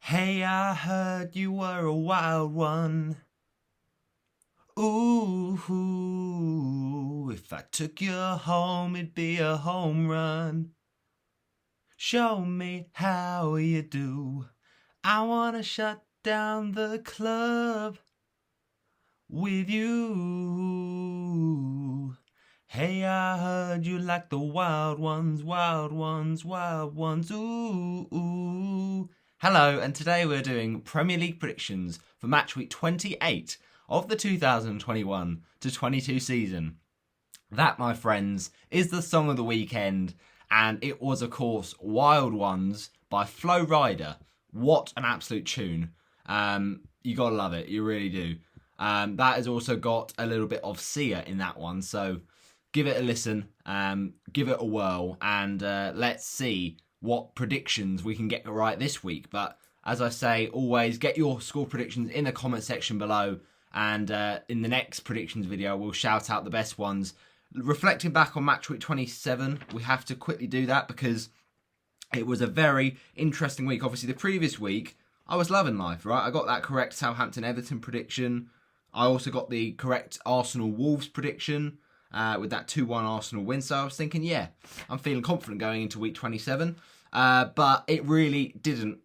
Hey, I heard you were a wild one. Ooh, if I took you home, it'd be a home run. Show me how you do. I wanna shut down the club with you. Hey, I heard you like the wild ones, wild ones, wild ones. Ooh. Hello, and today we're doing Premier League predictions for match week 28 of the 2021 to 22 season. That, my friends, is the song of the weekend, and it was, of course, Wild Ones by Flo Rida. What an absolute tune. You gotta love it, you really do. That has also got a little bit of Sia in that one, so give it a listen, give it a whirl, and let's see what predictions we can get right this week. But as I say, always get your score predictions in the comment section below, and in the next predictions video we'll shout out the best ones. Reflecting back on match week 27, we have to quickly do that because it was a very interesting week. Obviously the previous week I was loving life, right? I got that correct Southampton Everton prediction. I also got the correct Arsenal Wolves prediction with that 2-1 Arsenal win. So I was thinking, yeah, I'm feeling confident going into week 27. But it really didn't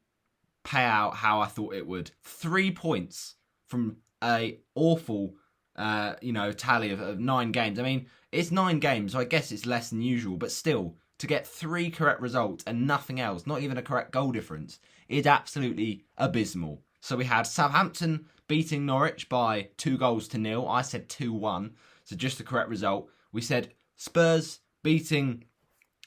pay out how I thought it would. 3 points from a awful, tally of 9 games. I mean, it's 9 games, so I guess it's less than usual. But still, to get 3 correct results and nothing else, not even a correct goal difference, is absolutely abysmal. So we had Southampton beating Norwich by 2-0. I said 2-1, so just the correct result. We said Spurs beating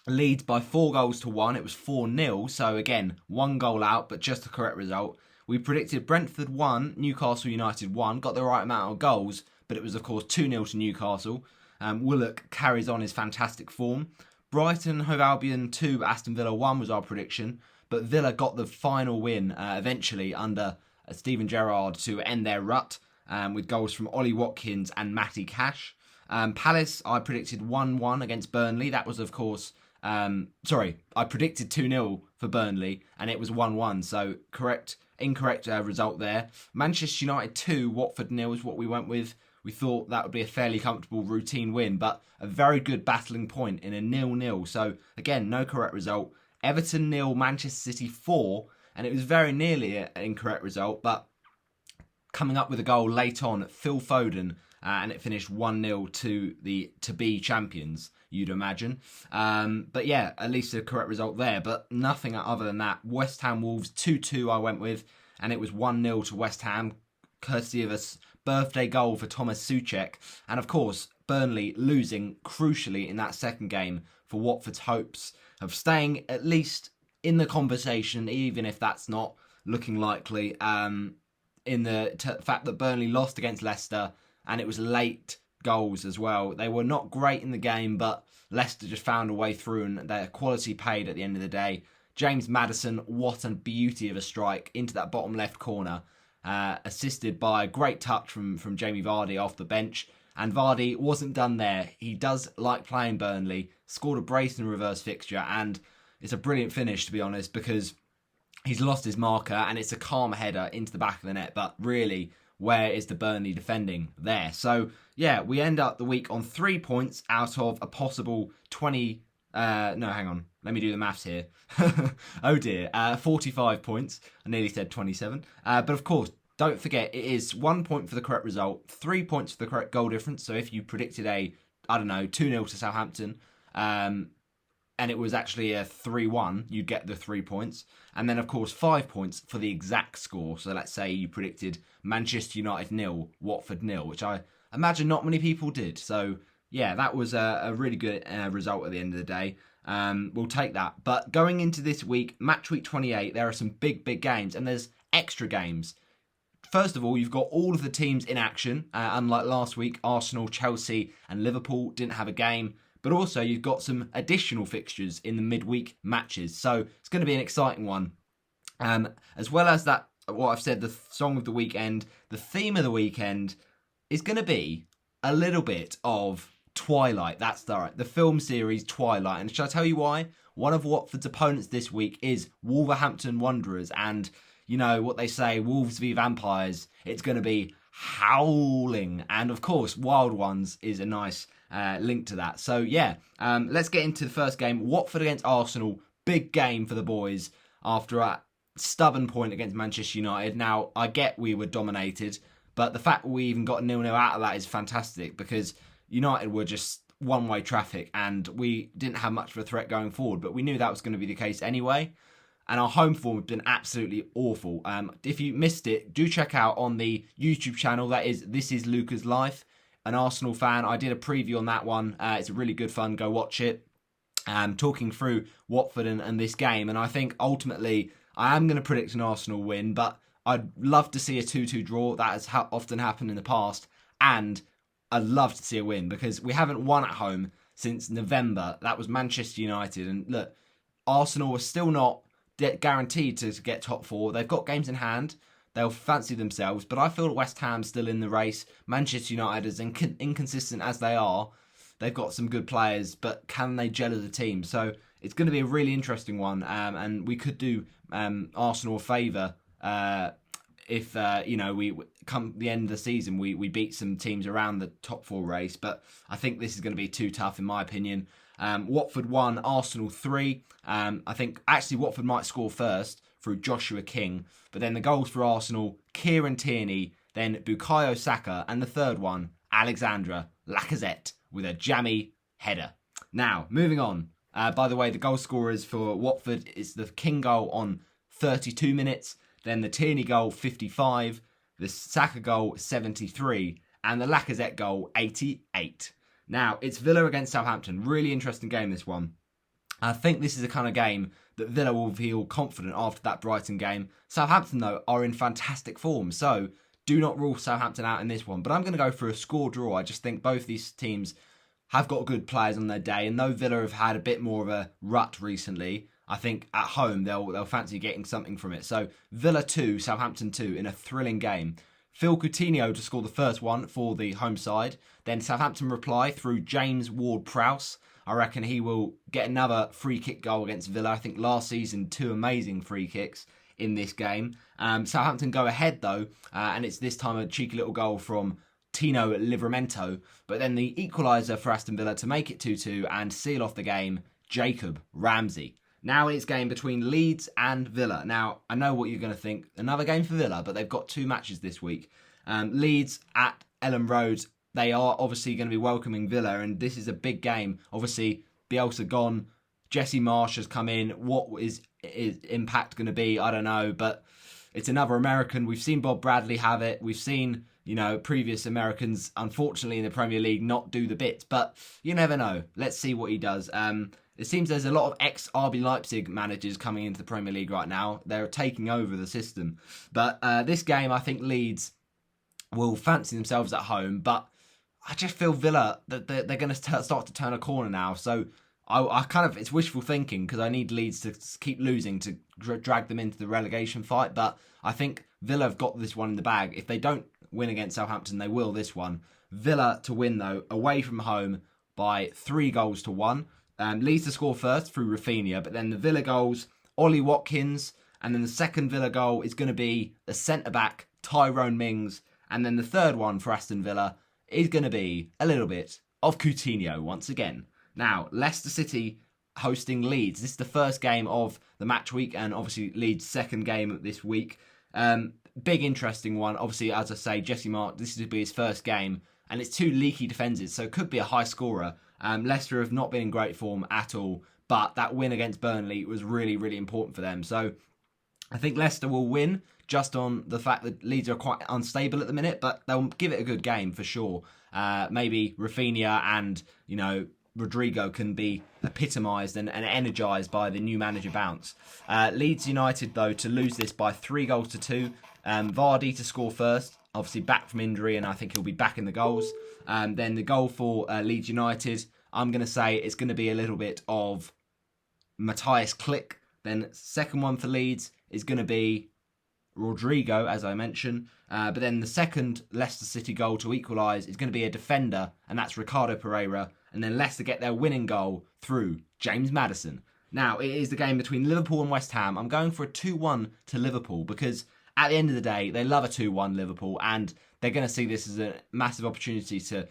Leeds by 4-1. It was 4-0, so again, 1 goal out, but just the correct result. We predicted Brentford 1, Newcastle United 1, got the right amount of goals, but it was of course 2-0 to Newcastle. Willock carries on his fantastic form. Brighton Hove Albion 2, Aston Villa 1 was our prediction, but Villa got the final win eventually under Steven Gerrard to end their rut with goals from Ollie Watkins and Matty Cash. Palace, I predicted 1-1 against Burnley. That was, of course, I predicted 2-0 for Burnley, and it was 1-1, so incorrect result there. Manchester United 2, Watford 0 is what we went with. We thought that would be a fairly comfortable routine win, but a very good battling point in a 0-0. So, again, no correct result. Everton 0, Manchester City 4, and it was very nearly an incorrect result, but coming up with a goal late on, Phil Foden, and it finished 1-0 to the to-be champions, you'd imagine. But yeah, at least a correct result there, but nothing other than that. West Ham Wolves 2-2 I went with, and it was 1-0 to West Ham, courtesy of a birthday goal for Thomas Souček. And of course, Burnley losing crucially in that second game for Watford's hopes of staying at least in the conversation, even if that's not looking likely, in the fact that Burnley lost against Leicester, and it was late goals as well. They were not great in the game, but Leicester just found a way through, and their quality paid at the end of the day. James Maddison, what a beauty of a strike into that bottom left corner, assisted by a great touch from Jamie Vardy off the bench. And Vardy wasn't done there. He does like playing Burnley, scored a brace in reverse fixture, and it's a brilliant finish, to be honest, because he's lost his marker, and it's a calm header into the back of the net, but really, where is the Burnley defending there? So, yeah, we end up the week on 3 points out of a possible 20... hang on. Let me do the maths here. Oh dear. 45 points. I nearly said 27. But of course, don't forget, it is 1 point for the correct result, 3 points for the correct goal difference. So if you predicted 2-0 to Southampton, and it was actually a 3-1, you'd get the 3 points. And then, of course, 5 points for the exact score. So let's say you predicted Manchester United 0, Watford 0, which I imagine not many people did. So, yeah, that was a really good result at the end of the day. We'll take that. But going into this week, match week 28, there are some big games, and there's extra games. First of all, you've got all of the teams in action. Unlike last week, Arsenal, Chelsea and Liverpool didn't have a game. But also, you've got some additional fixtures in the midweek matches. So it's going to be an exciting one. As well as that, what I've said, the song of the weekend, the theme of the weekend is going to be a little bit of Twilight. That's right, the film series Twilight. And shall I tell you why? One of Watford's opponents this week is Wolverhampton Wanderers. And you know what they say, Wolves v Vampires. It's going to be howling. And of course, Wild Ones is a nice link to that. So yeah, let's get into the first game. Watford against Arsenal. Big game for the boys after a stubborn point against Manchester United. Now, I get we were dominated, but the fact we even got 0-0 out of that is fantastic, because United were just one-way traffic and we didn't have much of a threat going forward, but we knew that was going to be the case anyway. And our home form has been absolutely awful. If you missed it, do check out on the YouTube channel. That is This Is Luca's Life, an Arsenal fan. I did a preview on that one. It's a really good fun. Go watch it. Talking through Watford and this game. And I think ultimately I am going to predict an Arsenal win, but I'd love to see a 2-2 draw. That has often happened in the past. And I'd love to see a win, because we haven't won at home since November. That was Manchester United. And look, Arsenal are still not guaranteed to get top four. They've got games in hand. They'll fancy themselves. But I feel that West Ham's still in the race. Manchester United, as inconsistent as they are, they've got some good players, but can they gel as a team? So it's going to be a really interesting one. And we could do Arsenal a favour if we come the end of the season, we beat some teams around the top four race. But I think this is going to be too tough, in my opinion. Watford 1, Arsenal 3. I think actually Watford might score first through Joshua King. But then the goals for Arsenal, Kieran Tierney, then Bukayo Saka, and the third one, Alexandra Lacazette, with a jammy header. Now, moving on. By the way, the goal scorers for Watford is the King goal on 32 minutes, then the Tierney goal 55, the Saka goal 73, and the Lacazette goal 88. Now, it's Villa against Southampton. Really interesting game, this one. I think this is the kind of game that Villa will feel confident after that Brighton game. Southampton, though, are in fantastic form, so do not rule Southampton out in this one. But I'm going to go for a score draw. I just think both these teams have got good players on their day, and though Villa have had a bit more of a rut recently, I think at home they'll fancy getting something from it. So Villa 2, Southampton 2 in a thrilling game. Phil Coutinho to score the first one for the home side. Then Southampton reply through James Ward-Prowse. I reckon he will get another free kick goal against Villa. I think last season 2 amazing free kicks in this game. Southampton go ahead though, and it's this time a cheeky little goal from Tino Livramento. But then the equaliser for Aston Villa to make it 2-2 and seal off the game, Jacob Ramsey. Now it's game between Leeds and Villa. Now, I know what you're going to think. Another game for Villa, but they've got 2 matches this week. Leeds at Ellen Road. They are obviously going to be welcoming Villa, and this is a big game. Obviously, Bielsa gone. Jesse Marsch has come in. What is impact going to be? I don't know, but it's another American. We've seen Bob Bradley have it. We've seen, previous Americans, unfortunately, in the Premier League not do the bit, but you never know. Let's see what he does. It seems there's a lot of ex-RB Leipzig managers coming into the Premier League right now. They're taking over the system. But this game, I think Leeds will fancy themselves at home, but I just feel Villa, that they're going to start to turn a corner now. So I kind of, it's wishful thinking, because I need Leeds to keep losing to drag them into the relegation fight. But I think Villa have got this one in the bag. If they don't win against Southampton, they will this one. Villa to win, though, away from home by 3-1. Leeds to score first through Rafinha, but then the Villa goals, Ollie Watkins, and then the second Villa goal is going to be the centre-back, Tyrone Mings, and then the third one for Aston Villa is going to be a little bit of Coutinho once again. Now, Leicester City hosting Leeds. This is the first game of the match week, and obviously Leeds' second game this week. Big interesting one. Obviously, as I say, Jesse Marsch, this will be his first game, and it's 2 leaky defences, so it could be a high scorer. Leicester have not been in great form at all, but that win against Burnley was really, really important for them. So I think Leicester will win just on the fact that Leeds are quite unstable at the minute, but they'll give it a good game for sure. Maybe Rafinha and, Rodrigo can be epitomised and energised by the new manager bounce. Leeds United, though, to lose this by 3-2. Vardy to score first, obviously back from injury, and I think he'll be back in the goals. Then the goal for Leeds United, I'm going to say it's going to be a little bit of Matthias Klick. Then second one for Leeds is going to be Rodrigo, as I mentioned. But then the second Leicester City goal to equalise is going to be a defender, and that's Ricardo Pereira. And then Leicester get their winning goal through James Maddison. Now, it is the game between Liverpool and West Ham. I'm going for a 2-1 to Liverpool because at the end of the day, they love a 2-1 Liverpool, and they're going to see this as a massive opportunity to,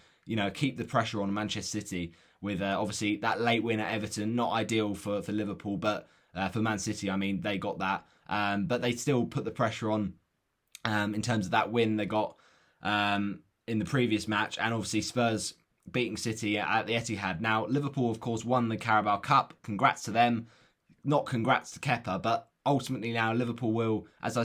keep the pressure on Manchester City with obviously that late win at Everton. Not ideal for Liverpool, but for Man City, I mean, they got that. But they still put the pressure on in terms of that win they got in the previous match, and obviously Spurs beating City at the Etihad. Now, Liverpool, of course, won the Carabao Cup. Congrats to them. Not congrats to Kepa, but ultimately now Liverpool will, as I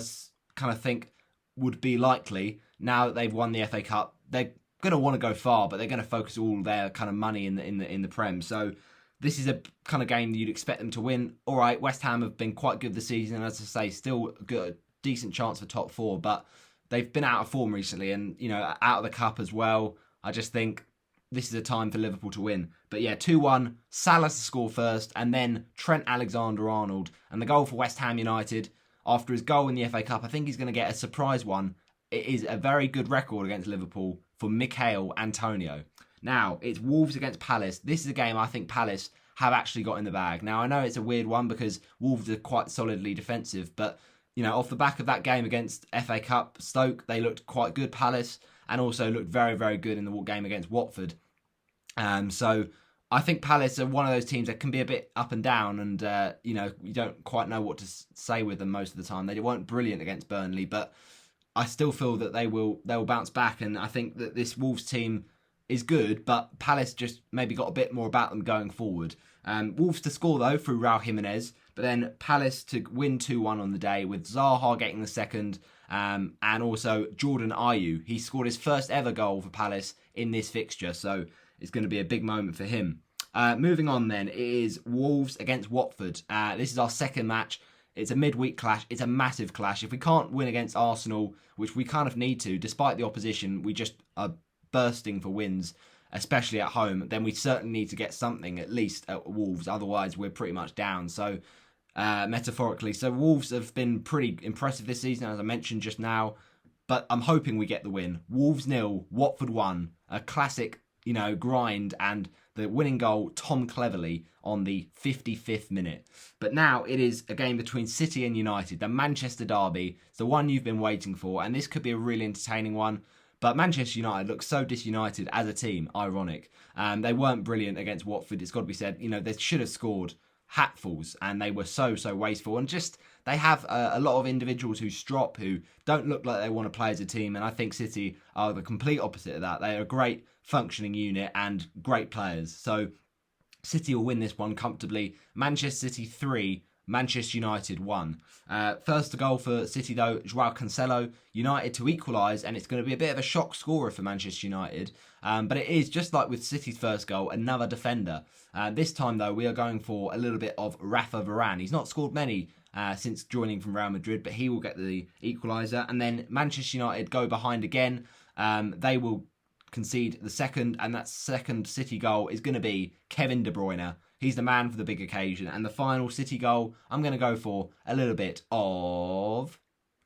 kind of think would be likely, now that they've won the FA Cup, they're going to want to go far, but they're going to focus all their kind of money in the Prem. So this is a kind of game that you'd expect them to win. All right, West Ham have been quite good this season, as I say, still got a decent chance for top four, but they've been out of form recently, and out of the cup as well. I just think this is a time for Liverpool to win. But yeah, 2-1, Salah to score first, and then Trent Alexander-Arnold. And the goal for West Ham United, after his goal in the FA Cup, I think he's going to get a surprise one. It is a very good record against Liverpool for Michail Antonio. Now, it's Wolves against Palace. This is a game I think Palace have actually got in the bag. Now, I know it's a weird one because Wolves are quite solidly defensive, but off the back of that game against FA Cup, Stoke, they looked quite good, Palace, and also looked very, very good in the game against Watford. So I think Palace are one of those teams that can be a bit up and down, and you don't quite know what to say with them most of the time. They weren't brilliant against Burnley, but I still feel that they will bounce back, and I think that this Wolves team is good, but Palace just maybe got a bit more about them going forward. Wolves to score though through Raul Jimenez, but then Palace to win 2-1 on the day with Zaha getting the second, and also Jordan Ayew. He scored his first ever goal for Palace in this fixture, so it's going to be a big moment for him. Moving on then, it is Wolves against Watford. This is our second match. It's a midweek clash. It's a massive clash. If we can't win against Arsenal, which we kind of need to, despite the opposition, we just are bursting for wins, especially at home, then we certainly need to get something at least at Wolves. Otherwise, we're pretty much down. So, metaphorically. So, Wolves have been pretty impressive this season, as I mentioned just now. But I'm hoping we get the win. Wolves 0, Watford 1. A classic, grind, and the winning goal, Tom Cleverley, on the 55th minute. But now it is a game between City and United, the Manchester derby. It's the one you've been waiting for, and this could be a really entertaining one. But Manchester United look so disunited as a team, ironic. They weren't brilliant against Watford, it's got to be said. They should have scored hatfuls, and they were so wasteful. And just, they have a lot of individuals who strop, who don't look like they want to play as a team. And I think City are the complete opposite of that. They are a great functioning unit and great players. So City will win this one comfortably. Manchester City 3, Manchester United 1. First goal for City though, Joao Cancelo. United to equalise, and it's going to be a bit of a shock scorer for Manchester United. But it is, just like with City's first goal, another defender. This time though, we are going for a little bit of Rafa Varane. He's not scored many since joining from Real Madrid, but he will get the equaliser. And then Manchester United go behind again. They will concede the second, and that second City goal is going to be Kevin De Bruyne. He's the man for the big occasion. And the final City goal, I'm going to go for a little bit of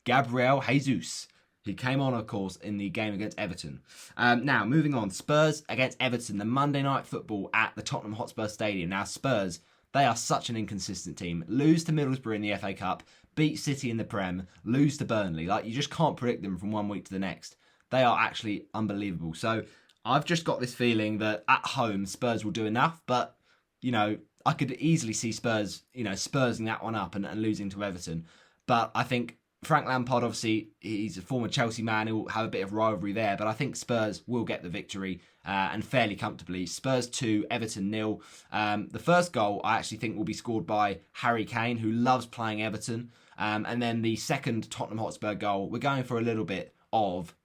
Gabriel Jesus. He came on, of course, in the game against Everton. Now, moving on. Spurs against Everton, the Monday night football at the Tottenham Hotspur Stadium. Now, Spurs, they are such an inconsistent team. Lose to Middlesbrough in the FA Cup, beat City in the Prem, lose to Burnley. You just can't predict them from one week to the next. They are actually unbelievable. So, I've just got this feeling that at home, Spurs will do enough, but I could easily see Spurs, Spursing that one up and losing to Everton. But I think Frank Lampard, obviously, he's a former Chelsea man. He'll have a bit of rivalry there. But I think Spurs will get the victory and fairly comfortably. Spurs 2, Everton 0. The first goal, I actually think, will be scored by Harry Kane, who loves playing Everton. And then the second Tottenham Hotspur goal, we're going for a little bit of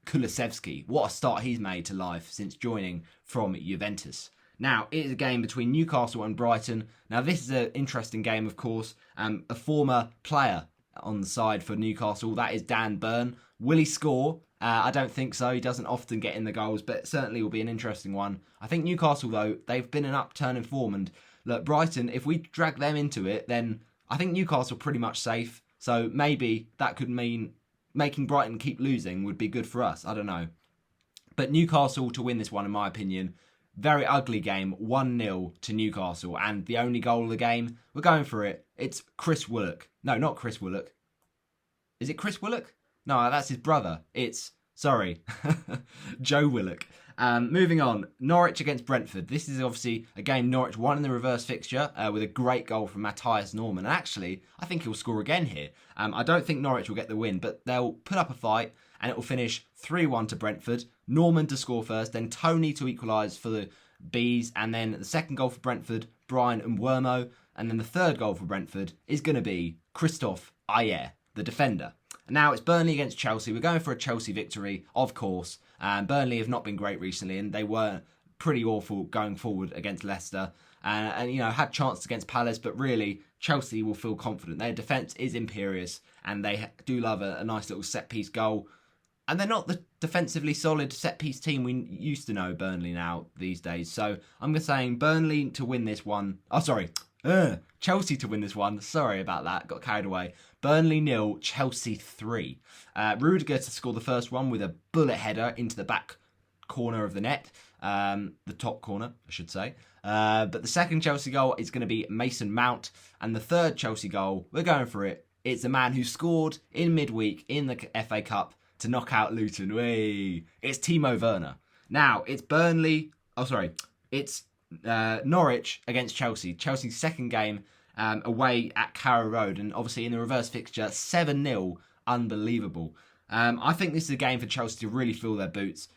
Kulusevski. What a start he's made to life since joining from Juventus. Now, it is a game between Newcastle and Brighton. Now, this is an interesting game, of course. A former player on the side for Newcastle, that is Dan Burn. Will he score? I don't think so. He doesn't often get in the goals, but it certainly will be an interesting one. I think Newcastle, though, they've been an upturn in form. And look, Brighton, if we drag them into it, then I think Newcastle pretty much safe. So maybe that could mean making Brighton keep losing would be good for us. I don't know. But Newcastle to win this one, in my opinion. Very ugly game, 1-0 to Newcastle. And the only goal of the game, we're going for it. It's Chris Willock. No, not Chris Willock. Is it Chris Willock? No, that's his brother. Sorry, Joe Willock. Moving on, Norwich against Brentford. This is obviously a game Norwich won in the reverse fixture with a great goal from Matthias Norman. And actually, I think he'll score again here. I don't think Norwich will get the win, but they'll put up a fight and it will finish 3-1 to Brentford. Norman to score first, then Tony to equalise for the Bees, and then the second goal for Brentford, Brian and Wermo. And then the third goal for Brentford is going to be Christophe Ayer, the defender. Now it's Burnley against Chelsea. We're going for a Chelsea victory, of course. Burnley have not been great recently, and they were pretty awful going forward against Leicester. And had chances against Palace, but really Chelsea will feel confident. Their defence is imperious, and they do love a nice little set-piece goal. And they're not the defensively solid set-piece team we used to know Burnley now these days. So I'm saying Burnley to win this one. Chelsea to win this one. Sorry about that. Got carried away. Burnley 0, Chelsea 3. Rudiger to score the first one with a bullet header into the back corner of the net. The top corner, I should say. But the second Chelsea goal is going to be Mason Mount. And the third Chelsea goal, we're going for it. It's a man who scored in midweek in the FA Cup to knock out Luton. It's Timo Werner. Now, it's Norwich against Chelsea. Chelsea's second game away at Carrow Road. And obviously in the reverse fixture, 7-0. Unbelievable. I think this is a game for Chelsea to really fill their boots.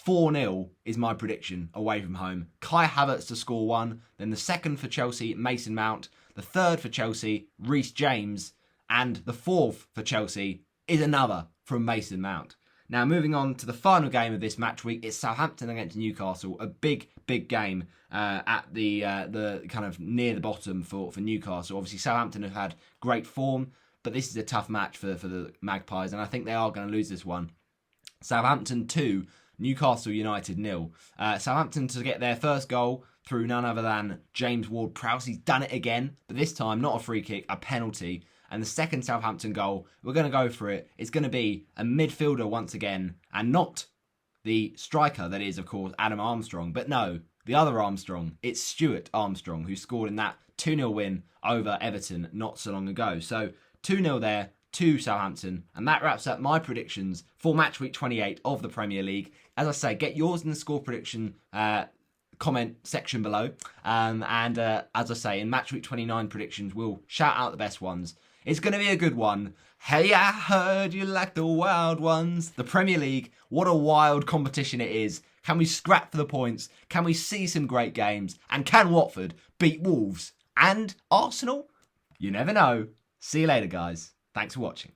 4-0 is my prediction away from home. Kai Havertz to score one. Then the second for Chelsea, Mason Mount. The third for Chelsea, Reece James. And the fourth for Chelsea is another from Mason Mount. Now, moving on to the final game of this match week, it's Southampton against Newcastle. A big game at the kind of near the bottom for Newcastle. Obviously, Southampton have had great form, but this is a tough match for the Magpies, and I think they are going to lose this one. Southampton 2, Newcastle United 0. Southampton to get their first goal through none other than James Ward-Prowse. He's done it again, but this time not a free kick, a penalty. And the second Southampton goal, we're going to go for it. It's going to be a midfielder once again, and not the striker that is, of course, Adam Armstrong. But no, the other Armstrong. It's Stuart Armstrong, who scored in that 2-0 win over Everton not so long ago. So 2-0 there to Southampton. And that wraps up my predictions for match week 28 of the Premier League. As I say, get yours in the score prediction comment section below. And as I say, in match week 29 predictions, we'll shout out the best ones. It's going to be a good one. Hey, I heard you like the wild ones. The Premier League, what a wild competition it is. Can we scrap for the points? Can we see some great games? And can Watford beat Wolves and Arsenal? You never know. See you later, guys. Thanks for watching.